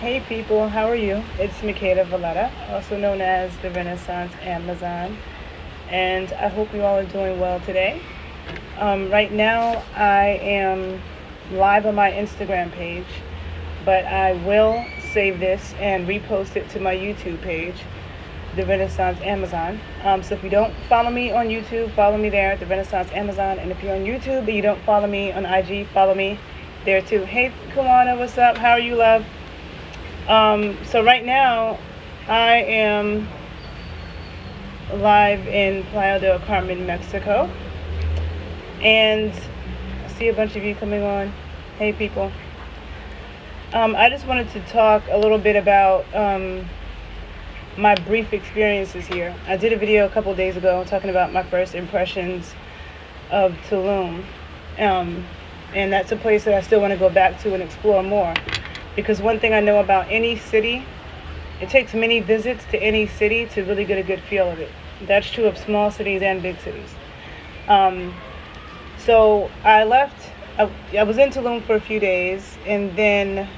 Hey people, how are you? It's Makeda Valletta, also known as the Renaissance Amazon, and I hope you all are doing well today. Right now, I am live on my Instagram page, but I will save this and repost it to my YouTube page, the Renaissance Amazon. So if you don't follow me on YouTube, follow me there, the Renaissance Amazon, and if you're on YouTube but you don't follow me on IG, follow me there too. Hey, Kawana, what's up? How are you, love? So right now, I am live in Playa del Carmen, Mexico, and I see a bunch of you coming on. Hey, people. I just wanted to talk a little bit about my brief experiences here. I did a video a couple days ago talking about my first impressions of Tulum, and that's a place that I still want to go back to and explore more. Because one thing I know about any city, it takes many visits to any city to really get a good feel of it. That's true of small cities and big cities. So I left, I was in Tulum for a few days, and then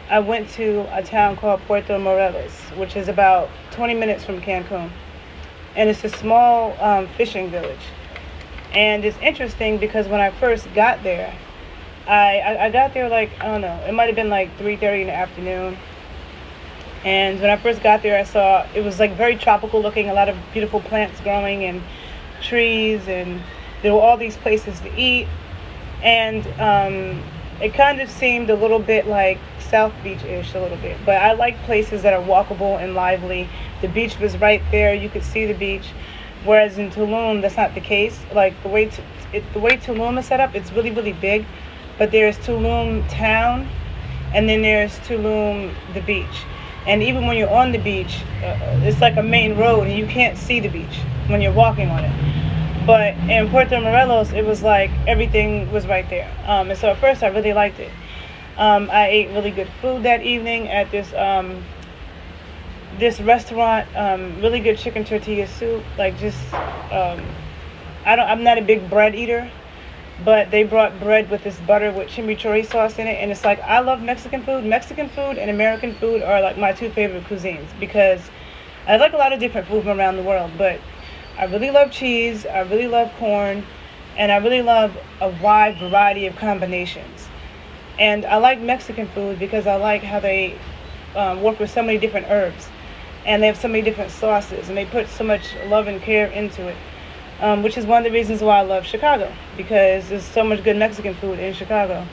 I went to a town called Puerto, Morelos, which is about 20 minutes from Cancun. And it's a small fishing village. And it's interesting because when I first got there, I got there like, I don't know, it might have been like 3:30 in the afternoon. And when I first got there, I saw it was like very tropical looking, a lot of beautiful plants growing and trees, and there were all these places to eat. And it kind of seemed a little bit like South Beach-ish a little bit. But I like places that are walkable and lively. The beach was right there. You could see the beach. Whereas in Tulum, that's not the case. Like the way Tulum is set up, it's really, really big. But there's Tulum town, and then there's Tulum the beach. And even when you're on the beach, it's like a main road, and you can't see the beach when you're walking on it. But in Puerto Morelos, it was like everything was right there. And so at first, I really liked it. I ate really good food that evening at this restaurant. Really good chicken tortilla soup. Like I'm not a big bread eater. But they brought bread with this butter with chimichurri sauce in it, and it's like, I love Mexican food. Mexican food and American food are like my two favorite cuisines, because I like a lot of different food from around the world, but I really love cheese, I really love corn, and I really love a wide variety of combinations. And I like Mexican food because I like how they work with so many different herbs, and they have so many different sauces, and they put so much love and care into it. Which is one of the reasons why I love Chicago, because there's so much good Mexican food in Chicago.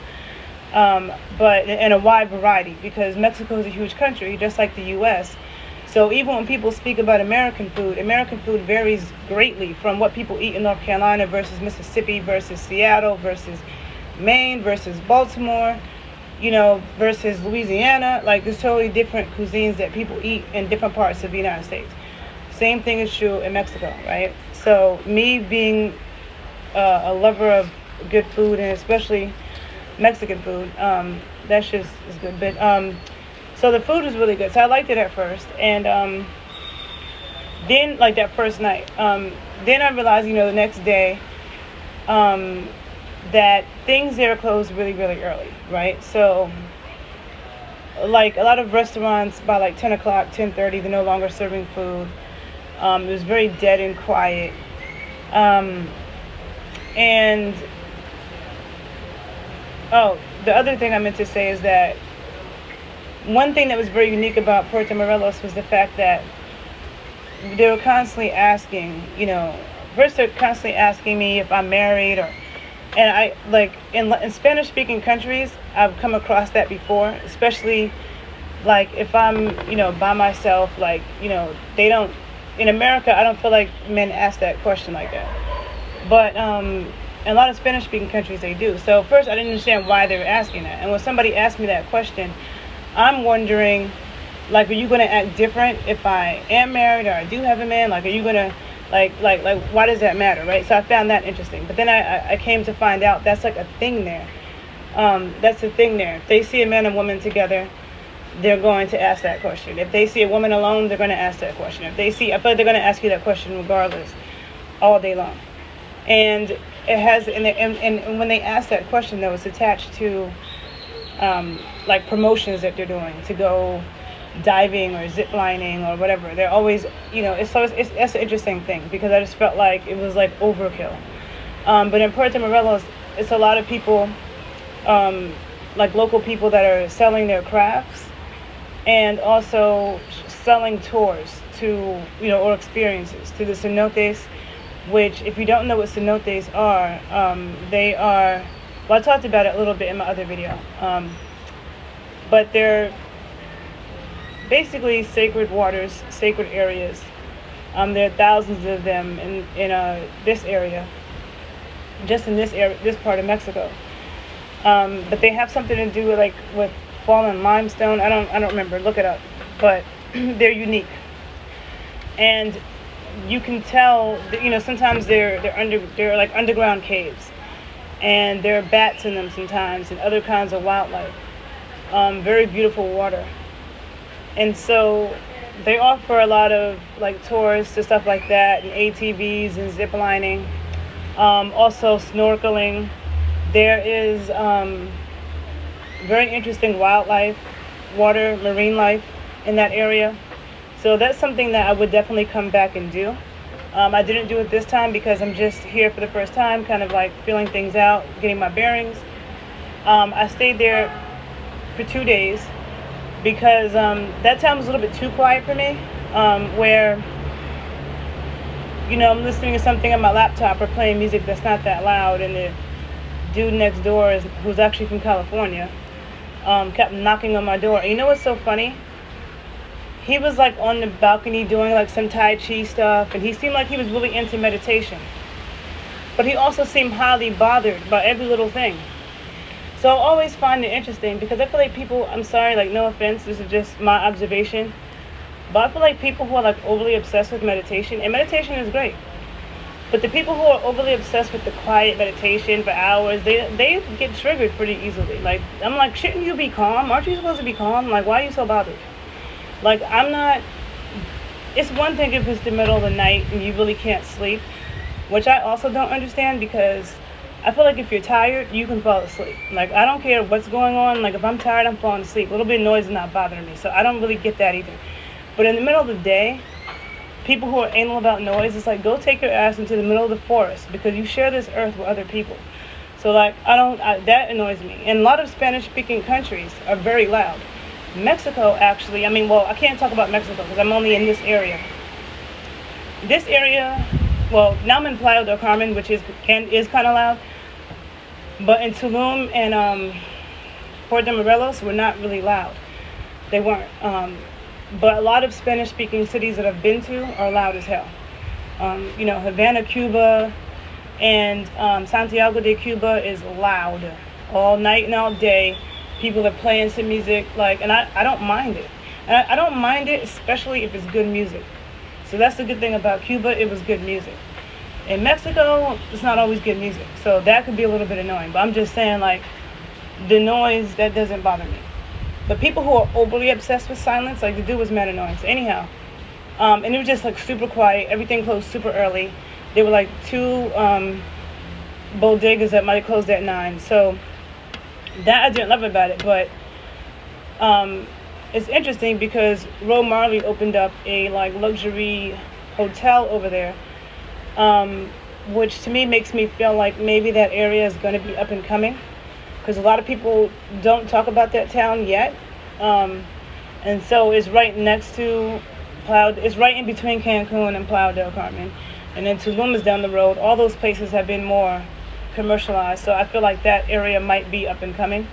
But in a wide variety, because Mexico is a huge country, just like the U.S. So even when people speak about American food varies greatly from what people eat in North Carolina versus Mississippi versus Seattle versus Maine versus Baltimore, versus Louisiana. Like, there's totally different cuisines that people eat in different parts of the United States. Same thing is true in Mexico, right? So me being a lover of good food, and especially Mexican food, that's just is good. But so the food was really good. So I liked it at first, and then like that first night, then I realized, the next day, that things there closed really, really early, right? So like a lot of restaurants by like 10 o'clock, 10:30, they're no longer serving food. It was very dead and quiet. And the other thing I meant to say is that one thing that was very unique about Puerto Morelos was the fact that they were constantly asking, first they're constantly asking me if I'm married, and I like in Spanish-speaking countries, I've come across that before, especially like if I'm, by myself, like, they don't. In America, I don't feel like men ask that question like that. But in a lot of Spanish-speaking countries, they do. So first, I didn't understand why they were asking that. And when somebody asked me that question, I'm wondering, like, are you going to act different if I am married or I do have a man? Like, are you going to, like, why does that matter, right? So I found that interesting. But then I came to find out that's like a thing there. That's a thing there. If they see a man and woman together, they're going to ask that question. If they see a woman alone, they're going to ask that question. I feel like they're going to ask you that question regardless, all day long. And it has, and when they ask that question, though, it's attached to like promotions that they're doing to go diving or zip lining or whatever. They're always, it's that's an interesting thing because I just felt like it was like overkill. But in Puerto Morelos, it's a lot of people, like local people that are selling their crafts and also selling tours to, or experiences to the cenotes, which if you don't know what cenotes are, they are, well, I talked about it a little bit in my other video, but they're basically sacred waters, sacred areas. There are thousands of them in this area, just in this area, this part of Mexico. But they have something to do with fallen limestone. I don't remember. Look it up. But they're unique, and you can tell. Sometimes they're like underground caves, and there are bats in them sometimes, and other kinds of wildlife. Very beautiful water. And so they offer a lot of like tours to stuff like that, and ATVs and zip lining, also snorkeling. There is very interesting wildlife, marine life in that area. So that's something that I would definitely come back and do. I didn't do it this time because I'm just here for the first time, kind of like feeling things out, getting my bearings. I stayed there for 2 days because that time was a little bit too quiet for me, where I'm listening to something on my laptop or playing music that's not that loud, and the dude next door who's actually from California kept knocking on my door. And you know what's so funny? He was like on the balcony doing like some Tai Chi stuff, and he seemed like he was really into meditation, but he also seemed highly bothered by every little thing. So I always find it interesting because I feel like people, I'm sorry, like no offense, this is just my observation, but I feel like people who are like overly obsessed with meditation, and meditation is great, but the people who are overly obsessed with the quiet meditation for hours, they get triggered pretty easily. Like, I'm like, shouldn't you be calm? Aren't you supposed to be calm? Like, why are you so bothered? Like, I'm not, it's one thing if it's the middle of the night and you really can't sleep, which I also don't understand because I feel like if you're tired, you can fall asleep. Like, I don't care what's going on. Like, if I'm tired, I'm falling asleep. A little bit of noise is not bothering me. So I don't really get that either. But in the middle of the day, people who are anal about noise, it's like, go take your ass into the middle of the forest because you share this earth with other people. So, like, that annoys me. And a lot of Spanish-speaking countries are very loud. Mexico, actually, I can't talk about Mexico because I'm only in this area. This area, well, now I'm in Playa del Carmen, which is kind of loud. But in Tulum and Puerto Morelos were not really loud. They weren't. But a lot of Spanish-speaking cities that I've been to are loud as hell. Havana, Cuba, and Santiago de Cuba is loud all night and all day. People are playing some music, and I don't mind it. And I don't mind it, especially if it's good music. So that's the good thing about Cuba, it was good music. In Mexico, it's not always good music. So that could be a little bit annoying. But I'm just saying, like, the noise, that doesn't bother me. But people who are overly obsessed with silence, like, the dude was mad annoying. So anyhow, and it was just, like, super quiet. Everything closed super early. There were, like, 2 bodegas that might have closed at 9. So that I didn't love about it. But it's interesting because Ro Marley opened up a, like, luxury hotel over there. Which to me makes me feel like maybe that area is going to be up and coming because a lot of people don't talk about that town yet. And so it's right next to it's right in between Cancun and Playa del Carmen. And then Tulum is down the road. All those places have been more commercialized. So I feel like that area might be up and coming.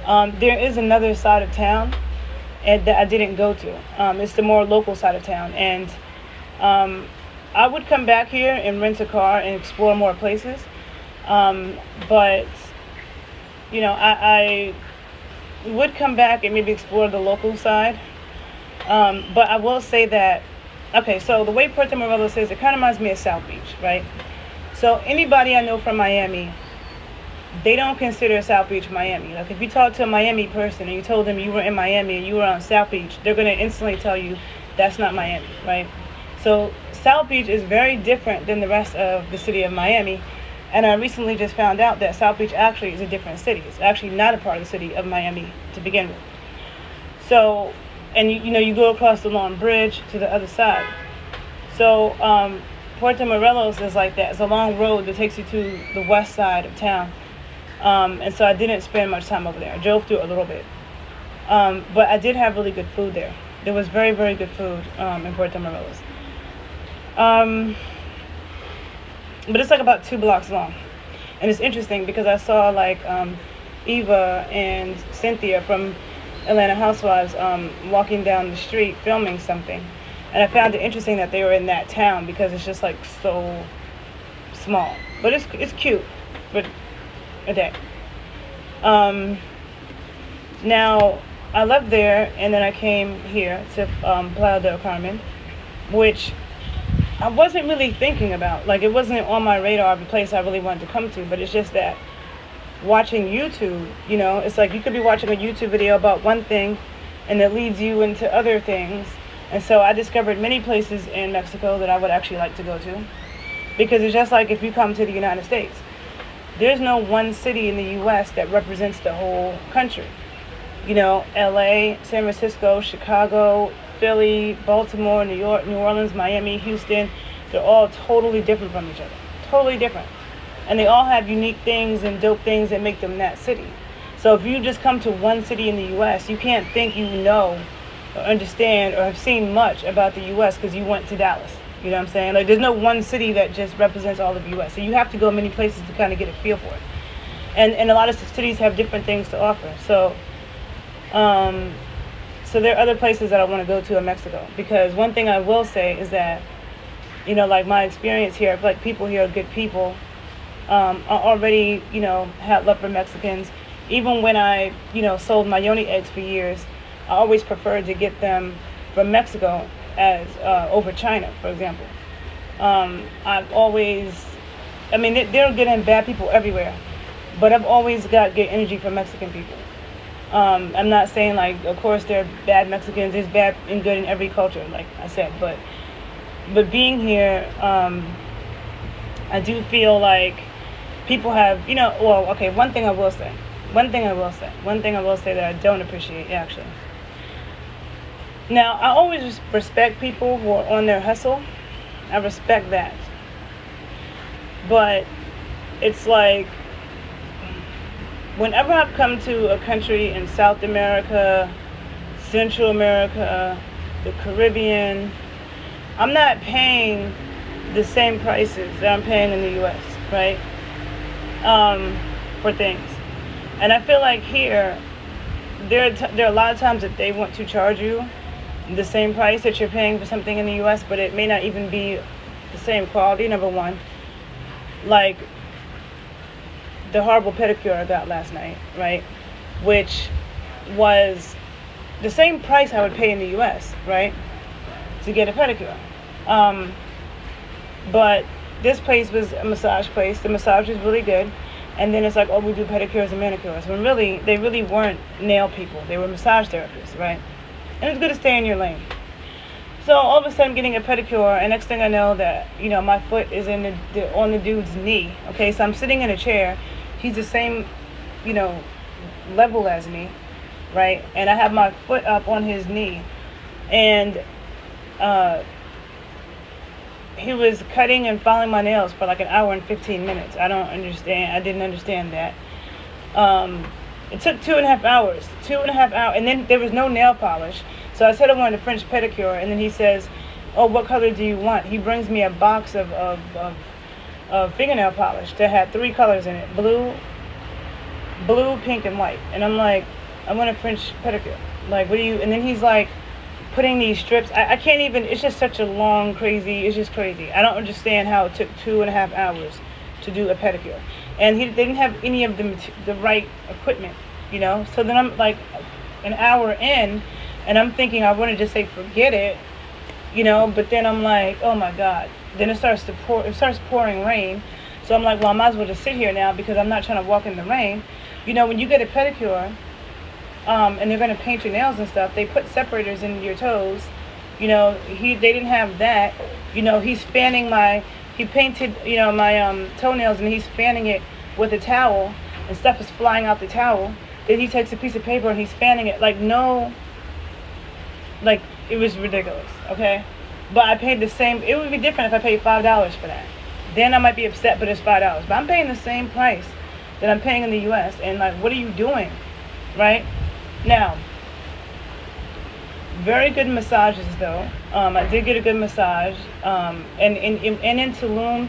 There is another side of town that I didn't go to. It's the more local side of town. And I would come back here and rent a car and explore more places. But, I would come back and maybe explore the local side. But I will say that, okay, so the way Puerto Morelos is, it kind of reminds me of South Beach, right? So anybody I know from Miami, they don't consider South Beach Miami. Like, if you talk to a Miami person and you told them you were in Miami and you were on South Beach, they're going to instantly tell you that's not Miami, right? So South Beach is very different than the rest of the city of Miami, And I recently just found out that South Beach actually is a different city. It's actually not a part of the city of Miami to begin with. So, and you go across the Long Bridge to the other side. So, Puerto Morelos is like that. It's a long road that takes you to the west side of town. And so I didn't spend much time over there. I drove through a little bit. But I did have really good food there. There was very, very good food in Puerto Morelos. But it's like about 2 blocks long. And it's interesting because I saw like Eva and Cynthia from Atlanta Housewives walking down the street filming something. And I found it interesting that they were in that town because it's just like so small. But it's cute for a day. Now, I left there and then I came here to Playa del Carmen, which I wasn't really thinking about. Like, it wasn't on my radar of a place I really wanted to come to, but it's just that watching YouTube, it's like you could be watching a YouTube video about one thing and it leads you into other things. And so I discovered many places in Mexico that I would actually like to go to, because it's just like if you come to the United States, there's no one city in the U.S. that represents the whole country. LA, San Francisco, Chicago, Philly, Baltimore, New York, New Orleans, Miami, Houston, they're all totally different from each other. Totally different. And they all have unique things and dope things that make them that city. So if you just come to one city in the U.S., you can't think you know or understand or have seen much about the U.S. because you went to Dallas. You know what I'm saying? Like, there's no one city that just represents all of the U.S. So you have to go many places to kind of get a feel for it. And a lot of cities have different things to offer. So there are other places that I want to go to in Mexico, because one thing I will say is that, like my experience here, I feel like people here are good people. I already, had love for Mexicans. Even when I, sold my yoni eggs for years, I always preferred to get them from Mexico as over China, for example. I've always, they're good and bad people everywhere, but I've always got good energy from Mexican people. I'm not saying, like, of course there are bad Mexicans. There's bad and good in every culture, like I said. But being here, I do feel like people have, one thing I will say that I don't appreciate, actually. Now, I always respect people who are on their hustle. I respect that. But it's like, whenever I've come to a country in South America, Central America, the Caribbean, I'm not paying the same prices that I'm paying in the U.S., right? For things. And I feel like here, there are a lot of times that they want to charge you the same price that you're paying for something in the U.S., but it may not even be the same quality, number one. Like the horrible pedicure I got last night, right? Which was the same price I would pay in the U.S., right? To get a pedicure. But this place was a massage place. The massage was really good. And then it's like, oh, we do pedicures and manicures. When really, they really weren't nail people. They were massage therapists, right? And it's good to stay in your lane. So all of a sudden I'm getting a pedicure, and next thing I know that, my foot is on the dude's knee. Okay, so I'm sitting in a chair. He's the same, level as me, right? And I have my foot up on his knee. And he was cutting and filing my nails for like an hour and 15 minutes. I didn't understand that. It took 2.5 hours. 2.5 hours. And then there was no nail polish. So I said I wanted a French pedicure. And then he says, oh, what color do you want? He brings me a box of fingernail polish that had 3 colors in it. Blue, pink, and white. And I'm like, I want a French pedicure. Like, what do you... And then he's like putting these strips. I can't even... It's just such a long, crazy... It's just crazy. I don't understand how it took 2.5 hours to do a pedicure. And they didn't have any of the right equipment, So then I'm like an hour in, and I'm thinking I want to just say forget it, But then I'm like, oh my God. Then it starts pouring rain. So I'm like, well, I might as well just sit here now because I'm not trying to walk in the rain. When you get a pedicure, and they're going to paint your nails and stuff, they put separators in your toes. They didn't have that. He's fanning my he painted, my toenails, and he's fanning it with a towel, and stuff is flying out the towel. Then he takes a piece of paper and he's fanning it. Like, no, like, it was ridiculous, okay? But I paid the same. It would be different if I paid $5 for that. Then I might be upset, but it's $5. But I'm paying the same price that I'm paying in the U.S. And, like, what are you doing, right? Now, very good massages, though. I did get a good massage. And in Tulum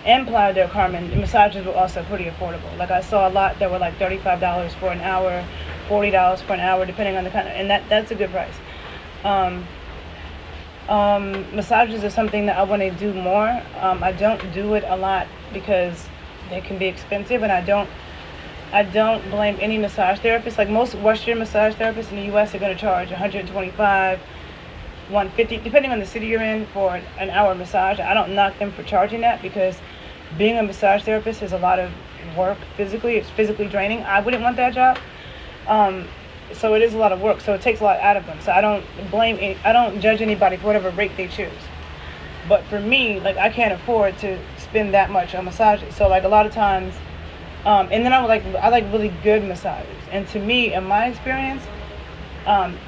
and Playa del Carmen, the massages were also pretty affordable. Like, I saw a lot that were like $35 for an hour, $40 for an hour, depending on the kind of, and that's a good price. Massages are something that I want to do more. I don't do it a lot because they can be expensive, and I don't blame any massage therapist. Like, most Western massage therapists in the U.S. are going to charge $125, $150, depending on the city you're in, for an hour massage. I don't knock them for charging that, because being a massage therapist is a lot of work physically. It's physically draining. I wouldn't want that job. So it is a lot of work. So it takes a lot out of them. So I don't judge anybody for whatever rate they choose. But for me, like, I can't afford to spend that much on massages. So, like, a lot of times, and then I like really good massages. And to me, in my experience,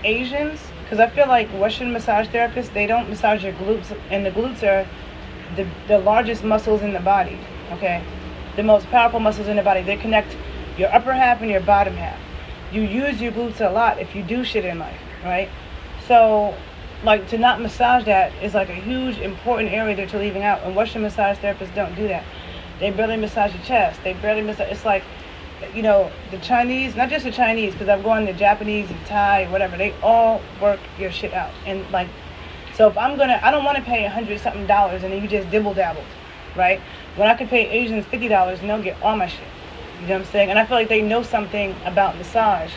Asians, because I feel like Western massage therapists, they don't massage your glutes, and the glutes are the largest muscles in the body. Okay, the most powerful muscles in the body. They connect your upper half and your bottom half. You use your glutes a lot if you do shit in life, right? So, like, to not massage that is like a huge important area that you're leaving out. And Western massage therapists don't do that. They barely massage your chest. They barely massage. It's like, the Chinese, not just the Chinese, because I've gone to Japanese and Thai, whatever. They all work your shit out. And, like, so if I don't want to pay $100-something and then you just dibble dabbled, right? When I can pay Asians $50 and they'll get all my shit. You know what I'm saying? And I feel like they know something about massage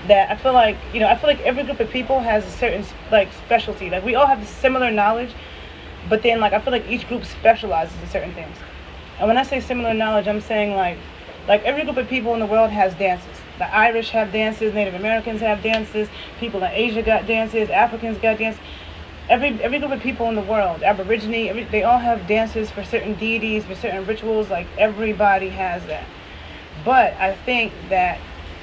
that I feel like every group of people has a certain, like, specialty. Like, we all have similar knowledge, but then, like, I feel like each group specializes in certain things. And when I say similar knowledge, I'm saying like every group of people in the world has dances. The Irish have dances, Native Americans have dances, people in Asia got dances, Africans got dances. Every group of people in the world, Aborigine, they all have dances for certain deities, for certain rituals. Like, everybody has that. But I think that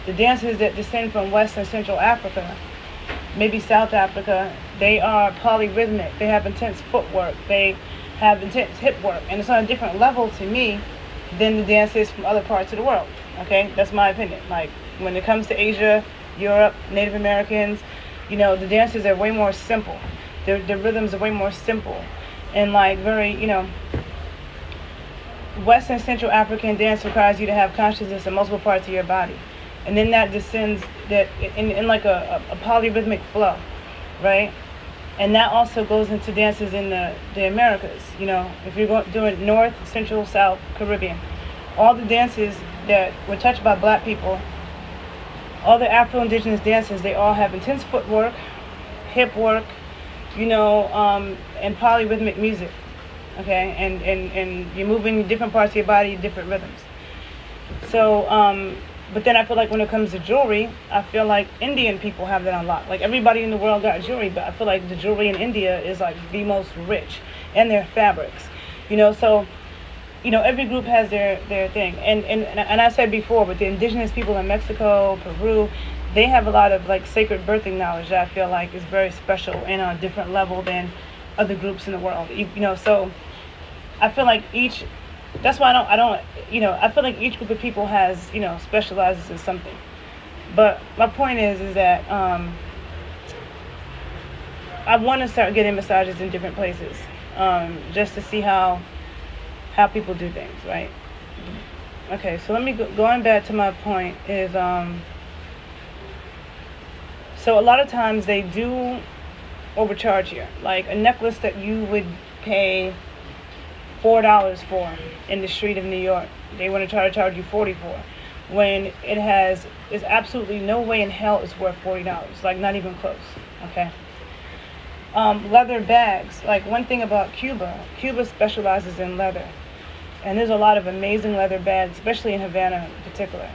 the dances that descend from West and Central Africa, maybe South Africa, they are polyrhythmic. They have intense footwork. They have intense hip work. And it's on a different level to me than the dances from other parts of the world. Okay? That's my opinion. Like, when it comes to Asia, Europe, Native Americans, the dances are way more simple. The rhythms are way more simple. And, like, very, West and Central African dance requires you to have consciousness in multiple parts of your body. And then that descends in like a polyrhythmic flow, right? And that also goes into dances in the Americas. If you're doing North, Central, South, Caribbean, all the dances that were touched by black people, all the Afro-Indigenous dances, they all have intense footwork, hip work, and polyrhythmic music. Okay, and you're moving different parts of your body, different rhythms. So, but then I feel like when it comes to jewelry, I feel like Indian people have that on lock. Like, everybody in the world got jewelry, but I feel like the jewelry in India is like the most rich, and their fabrics. So, every group has their thing. And I said before, but the indigenous people in Mexico, Peru, they have a lot of, like, sacred birthing knowledge that I feel like is very special and on a different level than other groups in the world. So I feel like that's why I feel like each group of people has, specializes in something. But my point is that I want to start getting massages in different places, just to see how people do things, right? Okay, so let me going back to my point is, so a lot of times they do overcharge here. Like, a necklace that you would pay $4 for in the street of New York, they want to try to charge you $40 for, when there's absolutely no way in hell it's worth $40. Like, not even close. Okay. Leather bags. Like, one thing about Cuba specializes in leather, and there's a lot of amazing leather bags, especially in Havana in particular.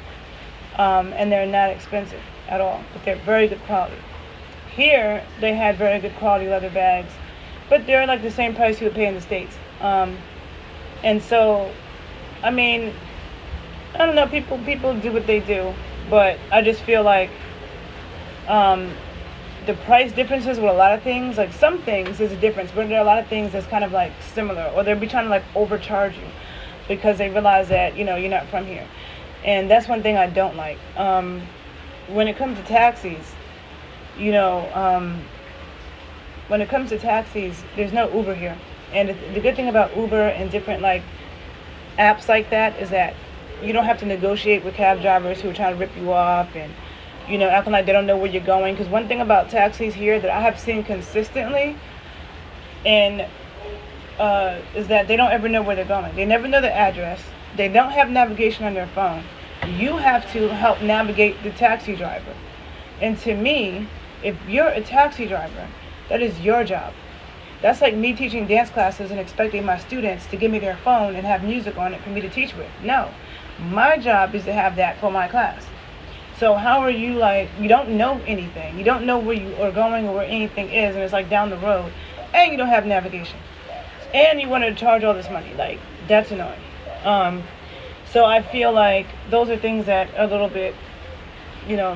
And they're not expensive at all, but they're very good quality. Here, they had very good quality leather bags, but they're like the same price you would pay in the States. And so, I mean, I don't know. People do what they do, but I just feel like um, the price differences with a lot of things, like some things is a difference, but there are a lot of things that's kind of like similar, or they'll be trying to like overcharge you because they realize that you're not from here, and that's one thing I don't like. When it comes to taxis, you know, when it comes to taxis, there's no Uber here, and the good thing about Uber and different like apps like that is that you don't have to negotiate with cab drivers who are trying to rip you off and acting like they don't know where you're going. Because one thing about taxis here that I have seen consistently and is that they don't ever know where they're going. They never know the address. They don't have navigation on their phone. You have to help navigate the taxi driver. And to me, if you're a taxi driver, that is your job. That's like me teaching dance classes and expecting my students to give me their phone and have music on it for me to teach with. No, my job is to have that for my class. So how are you like, you don't know anything. You don't know where you are going or where anything is, and it's like down the road, and you don't have navigation. And you want to charge all this money. Like, that's annoying. So I feel like those are things that are a little bit,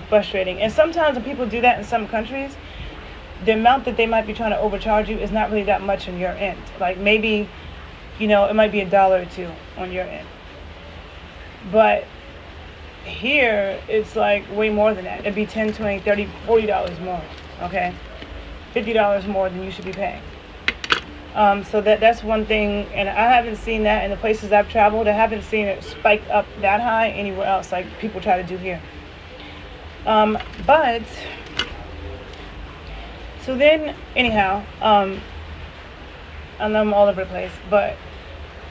frustrating. And sometimes when people do that in some countries, the amount that they might be trying to overcharge you is not really that much on your end. Like maybe, it might be $1 or $2 on your end. But here, it's like way more than that. It'd be $10, $20, $30, $40 more, okay? $50 more than you should be paying. So that's one thing, and I haven't seen that in the places I've traveled. I haven't seen it spike up that high anywhere else like people try to do here. But so then, anyhow, I know I'm all over the place, but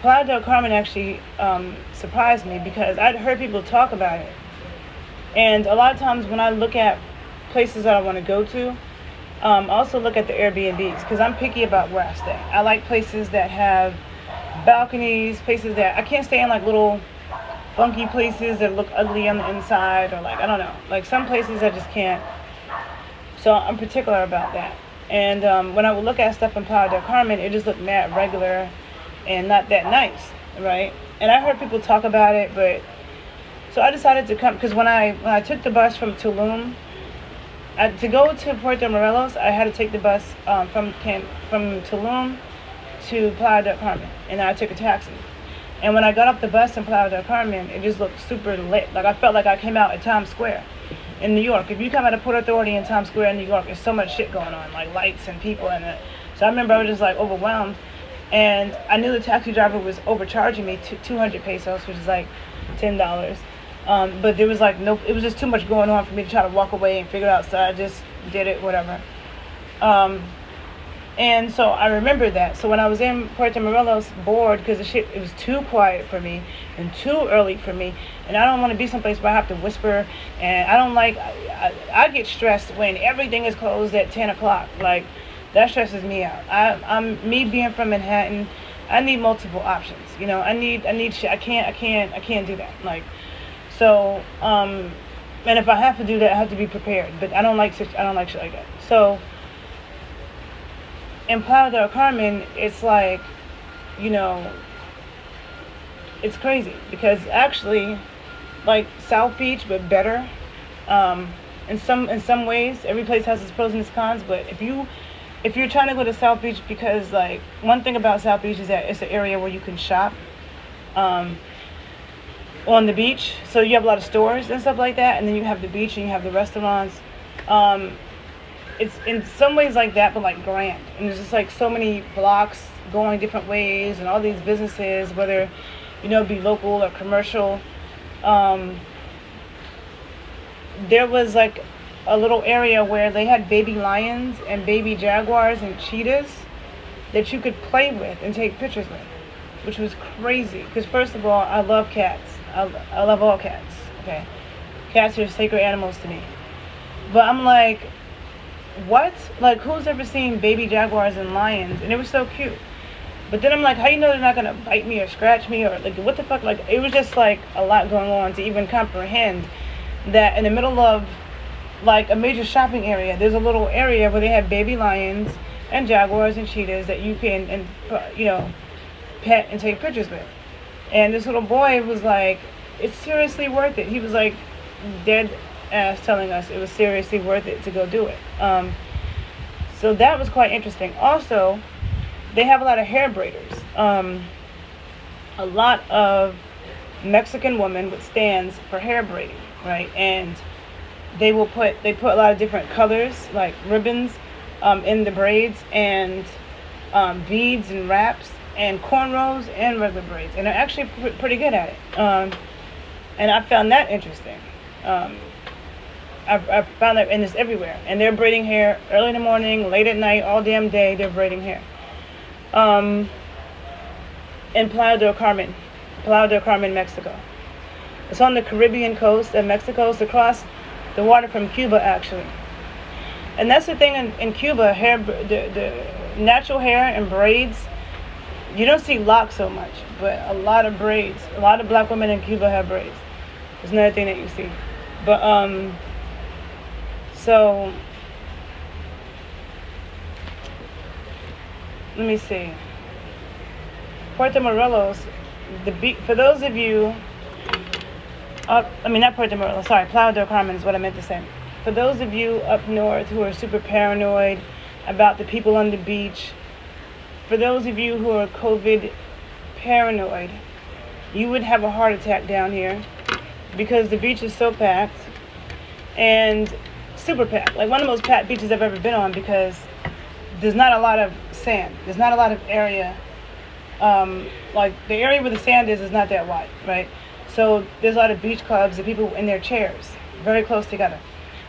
Playa del Carmen actually surprised me because I'd heard people talk about it. And a lot of times when I look at places that I want to go to, I also look at the Airbnbs because I'm picky about where I stay. I like places that have balconies, places that I can't stay in like little funky places that look ugly on the inside, or like, I don't know, like some places I just can't. So I'm particular about that. And when I would look at stuff in Playa del Carmen, it just looked mad regular and not that nice, right? And I heard people talk about it, but so I decided to come because when I took the bus from Tulum to go to Puerto Morelos, I had to take the bus from Tulum to Playa del Carmen, and then I took a taxi. And when I got off the bus in Playa del Carmen, it just looked super lit. Like I felt like I came out at Times Square in New York. If you come out of Port Authority in Times Square in New York, there's so much shit going on, like lights and people and it. So I remember I was just like overwhelmed, and I knew the taxi driver was overcharging me 200 pesos, which is like $10. But there was like it was just too much going on for me to try to walk away and figure it out. So I just did it, whatever. And so I remember that. So when I was in Puerto Morelos, bored because it was too quiet for me and too early for me, and I don't want to be someplace where I have to whisper. And I don't like. I get stressed when everything is closed at 10 o'clock. Like that stresses me out. I'm me being from Manhattan. I need multiple options. I need shit. I can't do that. Like. So, and if I have to do that, I have to be prepared. But I don't like shit like that. So, in Playa del Carmen, it's like, it's crazy because actually, like South Beach, but better. In some ways, every place has its pros and its cons. But if you're trying to go to South Beach, because like one thing about South Beach is that it's an area where you can shop. On the beach, so you have a lot of stores and stuff like that, and then you have the beach and you have the restaurants. It's in some ways like that, but like grand, and there's just like so many blocks going different ways, and all these businesses, whether be local or commercial. There was like a little area where they had baby lions and baby jaguars and cheetahs that you could play with and take pictures with, which was crazy. Because first of all, I love cats. I love all cats. Okay, cats are sacred animals to me. But I'm like, what? Like, who's ever seen baby jaguars and lions? And it was so cute. But then I'm like, how you know they're not gonna bite me or scratch me or like what the fuck? Like, it was just like a lot going on to even comprehend that in the middle of like a major shopping area, there's a little area where they have baby lions and jaguars and cheetahs that you can pet and take pictures with. And this little boy was like, it's seriously worth it. He was like dead ass telling us it was seriously worth it to go do it. So that was quite interesting. Also, they have a lot of hair braiders. A lot of Mexican women with stands for hair braiding, right? And they put a lot of different colors, like ribbons, in the braids, and beads and wraps and cornrows and regular braids, and they're actually pretty good at it. And I found that interesting. I found that, and it's everywhere. And they're braiding hair early in the morning, late at night, all damn day. They're braiding hair. In Playa del Carmen, Mexico. It's on the Caribbean coast of Mexico. It's across the water from Cuba, actually. And that's the thing in Cuba, the natural hair and braids. You don't see locks so much, but a lot of braids. A lot of black women in Cuba have braids. It's another thing that you see. But so let me see. Puerto Morelos, for those of you not Puerto Morelos, sorry, Playa del Carmen is what I meant to say. For those of you up north who are super paranoid about the people on the beach, for those of you who are COVID paranoid, you would have a heart attack down here because the beach is so packed and super packed. Like one of the most packed beaches I've ever been on, because there's not a lot of sand. There's not a lot of area. Like the area where the sand is not that wide, right? So there's a lot of beach clubs and people in their chairs, very close together.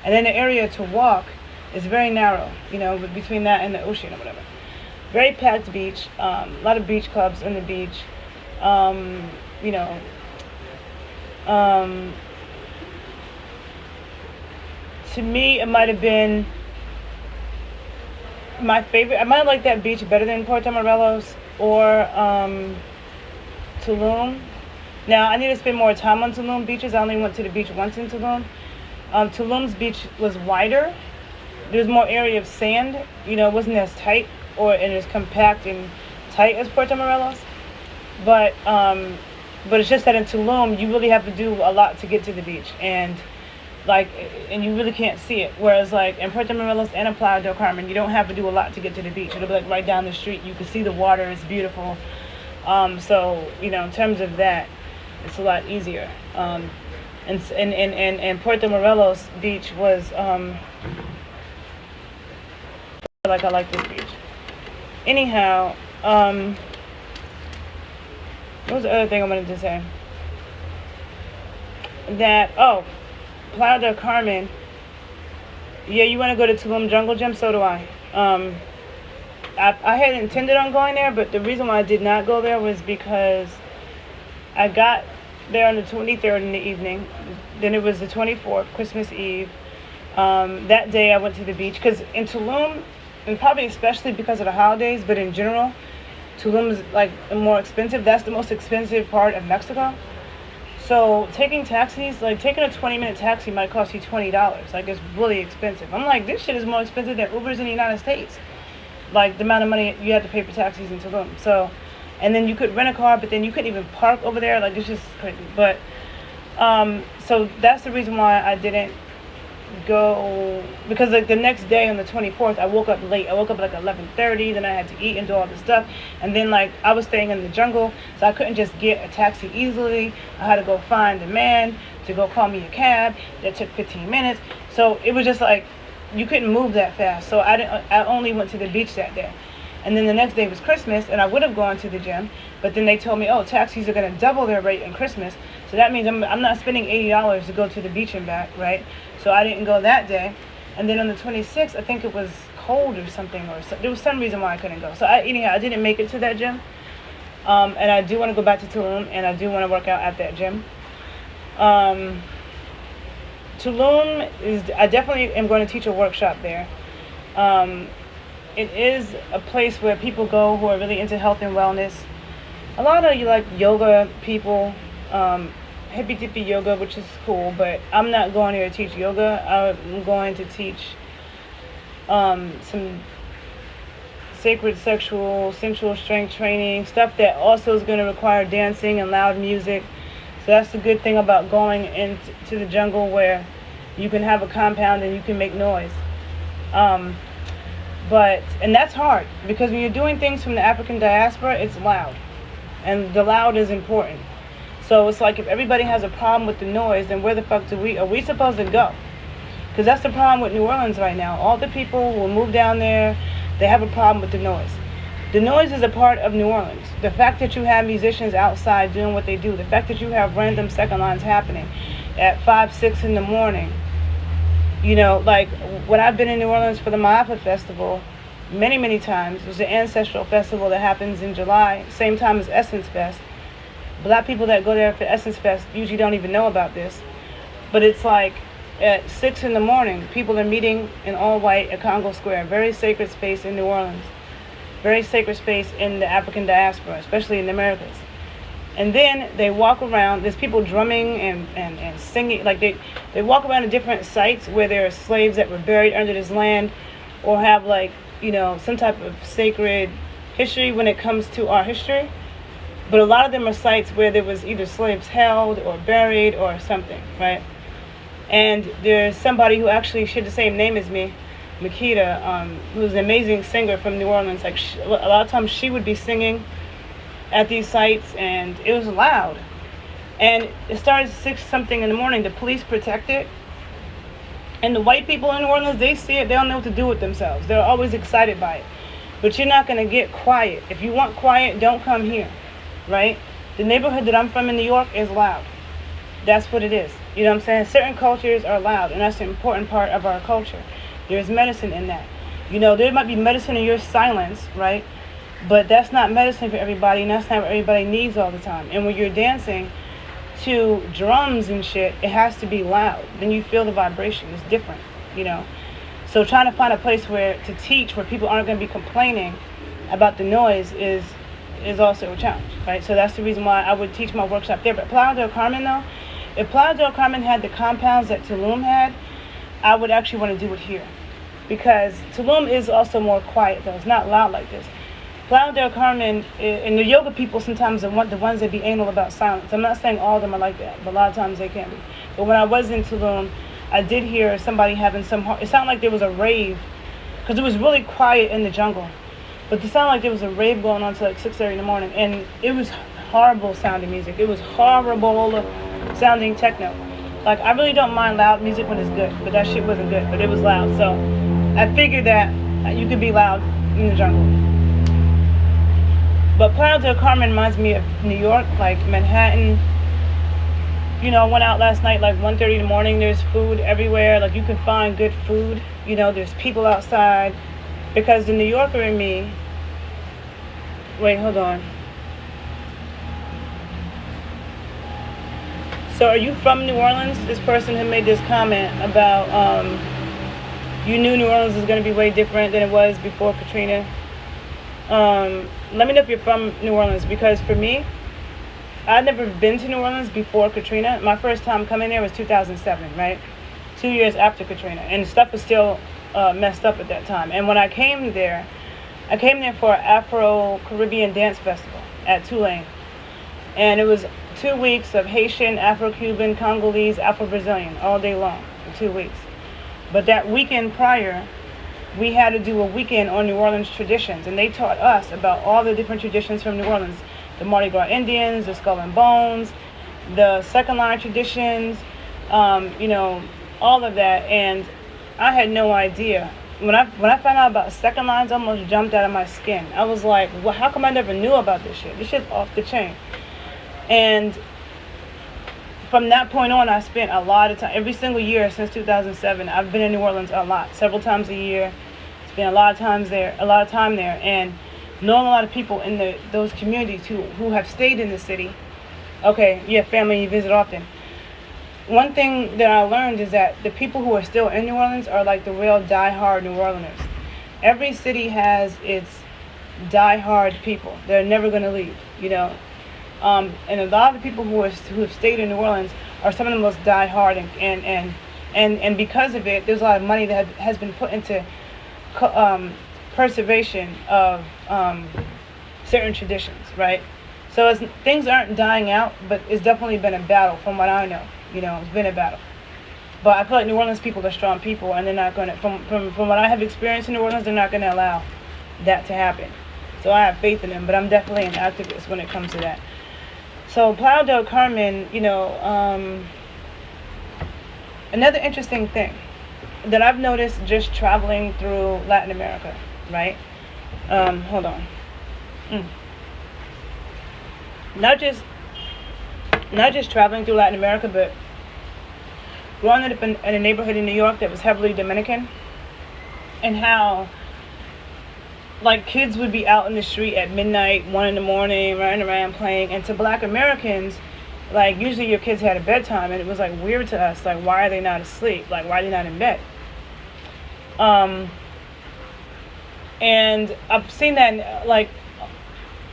And then the area to walk is very narrow, between that and the ocean or whatever. Very packed beach, a lot of beach clubs on the beach. To me, it might have been my favorite. I might have liked that beach better than Puerto Morelos or Tulum. Now, I need to spend more time on Tulum beaches. I only went to the beach once in Tulum. Tulum's beach was wider. There was more area of sand. It wasn't as tight and as compact and tight as Puerto Morelos. But it's just that in Tulum, you really have to do a lot to get to the beach. And you really can't see it. Whereas like in Puerto Morelos and in Playa del Carmen, you don't have to do a lot to get to the beach. It'll be like right down the street. You can see the water. It's beautiful. So in terms of that, it's a lot easier. And Puerto Morelos beach was I like this beach. Anyhow, what was the other thing I wanted to say? Playa del Carmen. Yeah, you want to go to Tulum Jungle Gym? So do I. I had intended on going there, but the reason why I did not go there was because I got there on the 23rd in the evening. Then it was the 24th, Christmas Eve. That day I went to the beach, because in Tulum, and probably especially because of the holidays, but in general, Tulum is like more expensive. That's the most expensive part of Mexico. So taking taxis, like taking a 20-minute taxi might cost you $20. Like it's really expensive. I'm like, this shit is more expensive than Ubers in the United States. Like the amount of money you have to pay for taxis in Tulum. So, and then you could rent a car, but then you couldn't even park over there. Like it's just crazy. But so that's the reason why I didn't go, because like the next day on the 24th I woke up late. I woke up at like 11:30, then I had to eat and do all this stuff, and then like I was staying in the jungle, so I couldn't just get a taxi easily. I had to go find a man to go call me a cab. That took 15 minutes. So it was just like you couldn't move that fast. So I only went to the beach that day. And then the next day was Christmas, and I would have gone to the gym, but then they told me, oh, taxis are going to double their rate on Christmas. So that means I'm not spending $80 to go to the beach and back, right? So I didn't go that day. And then on the 26th, I think it was cold or something, there was some reason why I couldn't go. So anyhow, I didn't make it to that gym. And I do want to go back to Tulum, and I do want to work out at that gym. Tulum I definitely am going to teach a workshop there. It is a place where people go who are really into health and wellness. A lot of yoga people, hippy dippy yoga, which is cool, but I'm not going here to teach yoga. I'm going to teach some sacred sexual sensual strength training, stuff that also is going to require dancing and loud music. So that's the good thing about going into the jungle, where you can have a compound and you can make noise. um, and that's hard, because when you're doing things from the African diaspora, it's loud, and the loud is important. So it's like, if everybody has a problem with the noise, then where the fuck are we supposed to go? Because that's the problem with New Orleans right now. All the people who will move down there, they have a problem with the noise. The noise is a part of New Orleans. The fact that you have musicians outside doing what they do, the fact that you have random second lines happening at 5, 6 in the morning. Like when I've been in New Orleans for the Maafa Festival, many, many times, there's an ancestral festival that happens in July, same time as Essence Fest. Black people that go there for Essence Fest usually don't even know about this. But it's like, at 6 in the morning, people are meeting in all white at Congo Square, very sacred space in New Orleans, very sacred space in the African diaspora, especially in the Americas. And then they walk around, there's people drumming and singing, like they walk around to different sites where there are slaves that were buried under this land, or have some type of sacred history when it comes to our history. But a lot of them are sites where there was either slaves held or buried or something, right? And there's somebody who actually shared the same name as me, Makita, who's an amazing singer from New Orleans. Like a lot of times she would be singing at these sites, and it was loud. And it started at 6 something in the morning. The police protect it. And the white people in New Orleans, they see it, they don't know what to do with themselves. They're always excited by it. But you're not going to get quiet. If you want quiet, don't come here, right? The neighborhood that I'm from in New York is loud. That's what it is. You know what I'm saying? Certain cultures are loud, and that's an important part of our culture. There's medicine in that. There might be medicine in your silence, right? But that's not medicine for everybody, and that's not what everybody needs all the time. And when you're dancing to drums and shit, it has to be loud. Then you feel the vibration. It's different, So trying to find a place where to teach, where people aren't going to be complaining about the noise is also a challenge, right? So that's the reason why I would teach my workshop there. But Playa del Carmen, though, if Playa del Carmen had the compounds that Tulum had, I would actually want to do it here. Because Tulum is also more quiet, though. It's not loud like this. Playa del Carmen, and the yoga people sometimes are the ones that be anal about silence. I'm not saying all of them are like that, but a lot of times they can be. But when I was in Tulum, I did hear somebody having it sounded like there was a rave, because it was really quiet in the jungle. But it sounded like there was a rave going on till like 6:30 in the morning, and it was horrible sounding music. It was horrible sounding techno. Like, I really don't mind loud music when it's good, but that shit wasn't good, but it was loud. So I figured that you could be loud in the jungle. But Playa del Carmen reminds me of New York, like Manhattan. I went out last night like 1:30 in the morning. There's food everywhere. Like, you can find good food. There's people outside. Because the New Yorker in me... Wait, hold on. So are you from New Orleans? This person who made this comment about you knew New Orleans was going to be way different than it was before Katrina. Let me know if you're from New Orleans, because for me, I'd never been to New Orleans before Katrina. My first time coming there was 2007, right? 2 years after Katrina, and stuff was still messed up at that time. And when I came there for an Afro-Caribbean dance festival at Tulane, and it was 2 weeks of Haitian, Afro-Cuban, Congolese, Afro-Brazilian all day long for 2 weeks. But that weekend prior, we had to do a weekend on New Orleans traditions, and they taught us about all the different traditions from New Orleans. The Mardi Gras Indians, the Skull and Bones, the second line traditions, all of that. And I had no idea. When I found out about second lines, I almost jumped out of my skin. I was like, well, how come I never knew about this shit? This shit's off the chain. And from that point on, I spent a lot of time, every single year since 2007, I've been in New Orleans a lot, several times a year. Spent a lot of time there, and knowing a lot of people in those communities who have stayed in the city. Okay, you have family, you visit often. One thing that I learned is that the people who are still in New Orleans are like the real die-hard New Orleaners. Every city has its die-hard people. They're never going to leave, And a lot of the people who have stayed in New Orleans are some of the most die-hard, and because of it, there's a lot of money that has been put into preservation of certain traditions, right? So things aren't dying out, but it's definitely been a battle from what I know. It's been a battle. But I feel like New Orleans people are strong people, and they're not going to, from what I have experienced in New Orleans, they're not going to allow that to happen. So I have faith in them, but I'm definitely an activist when it comes to that. So Playa del Carmen, another interesting thing that I've noticed just traveling through Latin America, right? Hold on. Not just traveling through Latin America, but growing up in a neighborhood in New York that was heavily Dominican, and how like kids would be out in the street at midnight, 1 in the morning, running around playing, and to Black Americans, like usually your kids had a bedtime, and it was like weird to us, like why are they not asleep? Like why are they not in bed? And I've seen that in, like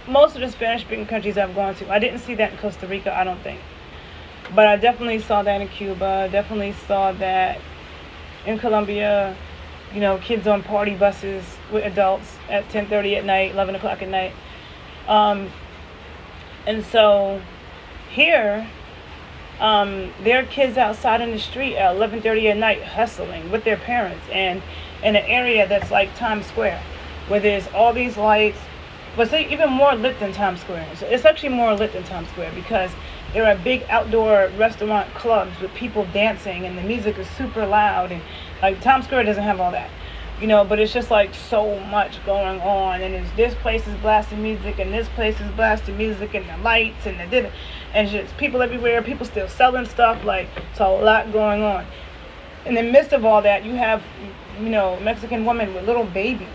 most of the Spanish-speaking countries I've gone to. I didn't see that in Costa Rica, I don't think. But I definitely saw that in Cuba. Definitely saw that in Colombia. Kids on party buses with adults at 10:30 at night, 11 o'clock at night. And so here, there are kids outside in the street at 11:30 at night hustling with their parents, and in an area that's like Times Square, where there's all these lights. But it's even more lit than Times Square. So it's actually more lit than Times Square because there are big outdoor restaurant clubs with people dancing, and the music is super loud, and like Times Square doesn't have all that, but it's just like so much going on, and this place is blasting music, and this place is blasting music, and the lights, and and it's just people everywhere, people still selling stuff, like it's a lot going on. In the midst of all that, you have, Mexican women with little babies,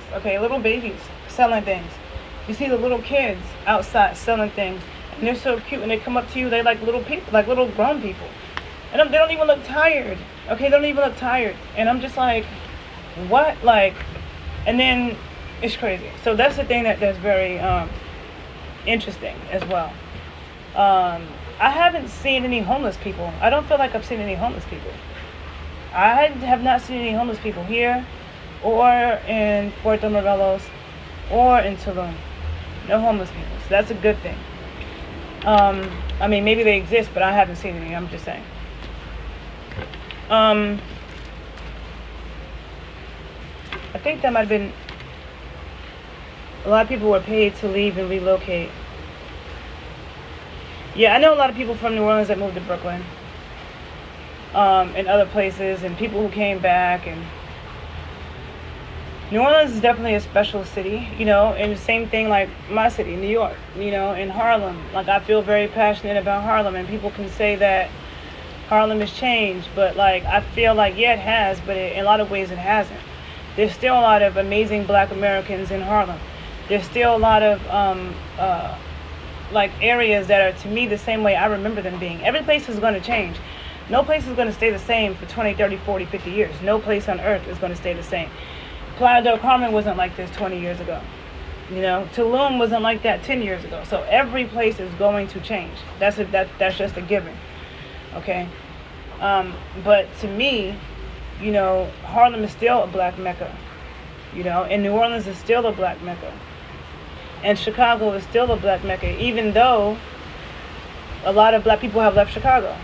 selling things. You see the little kids outside selling things, and they're so cute, and they come up to you, they like little people, like little grown people. And they don't even look tired, they don't even look tired. And I'm just like, what? Like, and then it's crazy. So that's the thing that's very interesting as well. I haven't seen any homeless people. I don't feel like I've seen any homeless people. I have not seen any homeless people here, or in Puerto, Morelos, or in Tulum. No homeless people. So that's a good thing. I mean, maybe they exist, but I haven't seen any. I'm just saying. I think that might have been, a lot of people were paid to leave and relocate. Yeah, I know a lot of people from New Orleans that moved to Brooklyn, and other places, and people who came back. And New Orleans is definitely a special city, and the same thing like my city, New York, in Harlem. Like, I feel very passionate about Harlem, and people can say that Harlem has changed, but like, I feel like, yeah, it has, but in a lot of ways it hasn't. There's still a lot of amazing Black Americans in Harlem. There's still a lot of, like, areas that are, to me, the same way I remember them being. Every place is going to change. No place is going to stay the same for 20, 30, 40, 50 years. No place on earth is going to stay the same. Playa del Carmen wasn't like this 20 years ago. Tulum wasn't like that 10 years ago. So every place is going to change. That's just a given. Okay? But to me, Harlem is still a Black Mecca. And New Orleans is still a Black Mecca. And Chicago is still a Black Mecca, even though a lot of Black people have left Chicago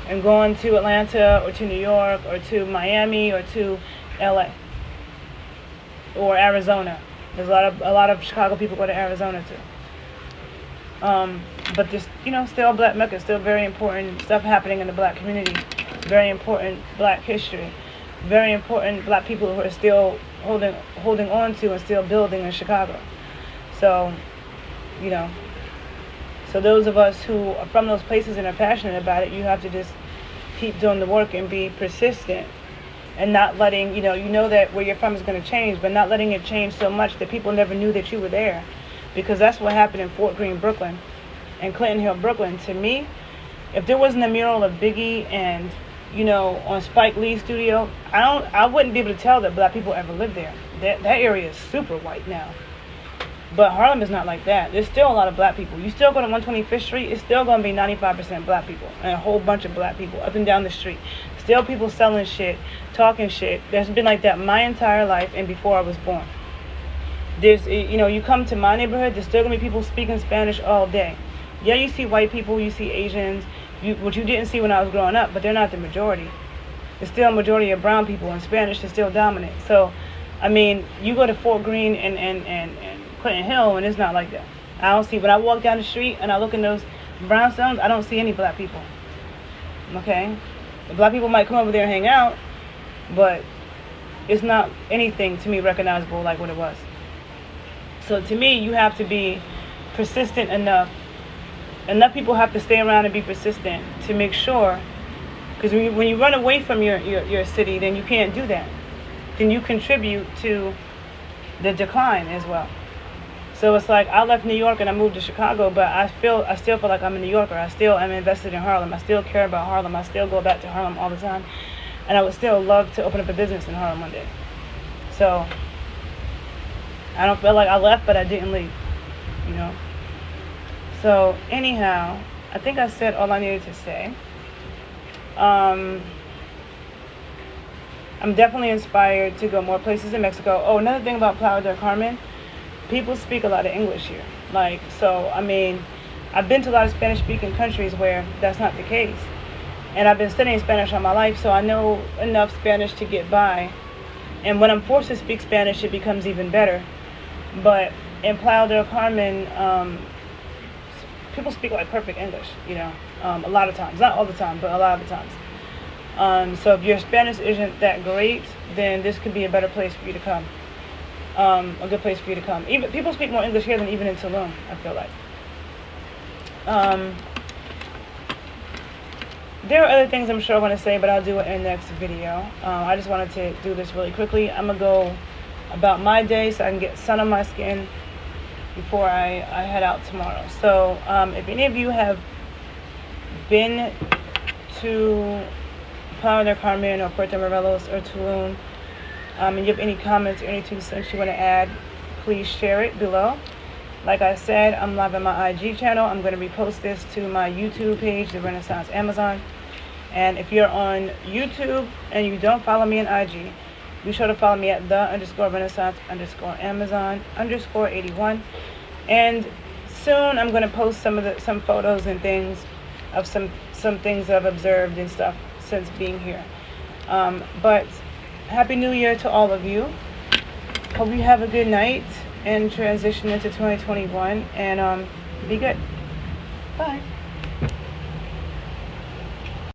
and gone to Atlanta or to New York or to Miami or to LA. Or Arizona. There's a lot of Chicago people go to Arizona too. But there's, still Black Mecca, still very important stuff happening in the Black community. Very important Black history. Very important Black people who are still holding on to and still building in Chicago. So, so those of us who are from those places and are passionate about it, you have to just keep doing the work and be persistent. And not letting, you know that where you're from is going to change, but not letting it change so much that people never knew that you were there. Because that's what happened in Fort Greene, Brooklyn, and Clinton Hill, Brooklyn. To me, if there wasn't a mural of Biggie and, on Spike Lee's studio, I wouldn't be able to tell that Black people ever lived there. That area is super white now. But Harlem is not like that. There's still a lot of Black people. You still go to 125th Street, it's still going to be 95% Black people. And a whole bunch of Black people up and down the street. Still people selling shit, talking shit. There's been like that my entire life and before I was born. You come to my neighborhood, there's still gonna be people speaking Spanish all day. Yeah, you see white people, you see Asians, which you didn't see when I was growing up, but they're not the majority. There's still a majority of brown people, and Spanish is still dominant. So, I mean, you go to Fort Greene and Clinton Hill, and it's not like that. I don't see, when I walk down the street and I look in those brownstones, I don't see any black people. Okay? The black people might come over there and hang out, but it's not anything to me recognizable like what it was. So to me, you have to be persistent enough. Enough people have to stay around and be persistent to make sure. Because when you run away from your city, then you can't do that. Then you contribute to the decline as well. So it's like I left New York and I moved to Chicago, but I still feel like I'm a New Yorker. I still am invested in Harlem. I still care about Harlem. I still go back to Harlem all the time. And I would still love to open up a business in Harlem one day. So I don't feel like I left, but I didn't leave, you know. So anyhow, I think I said all I needed to say. I'm definitely inspired to go more places in Mexico. Oh, another thing about Playa del Carmen, people speak a lot of English here. I mean, I've been to a lot of Spanish-speaking countries where that's not the case. And I've been studying Spanish all my life, so I know enough Spanish to get by. And when I'm forced to speak Spanish, it becomes even better. But in Playa del Carmen, people speak like perfect English, a lot of times. Not all the time, but a lot of the times. So if your Spanish isn't that great, then this could be a better place for you to come. A good place for you to come. Even people speak more English here than even in Tulum, I feel like. There are other things I'm sure I want to say, but I'll do it in the next video. I just wanted to do this really quickly. I'm going to go about my day so I can get sun on my skin before I head out tomorrow. So if any of you have been to Playa del Carmen or Puerto Morelos or Tulum, and you have any comments or any 2 cents you want to add, please share it below. Like I said, I'm live on my IG channel. I'm going to repost this to my YouTube page, The Renaissance Amazon. And if you're on YouTube and you don't follow me on IG, be sure to follow me at the_Renaissance_Amazon_81. And soon I'm going to post some photos and things of some things that I've observed and stuff since being here. But Happy New Year to all of you. Hope you have a good night and transition into 2021. And be good. Bye.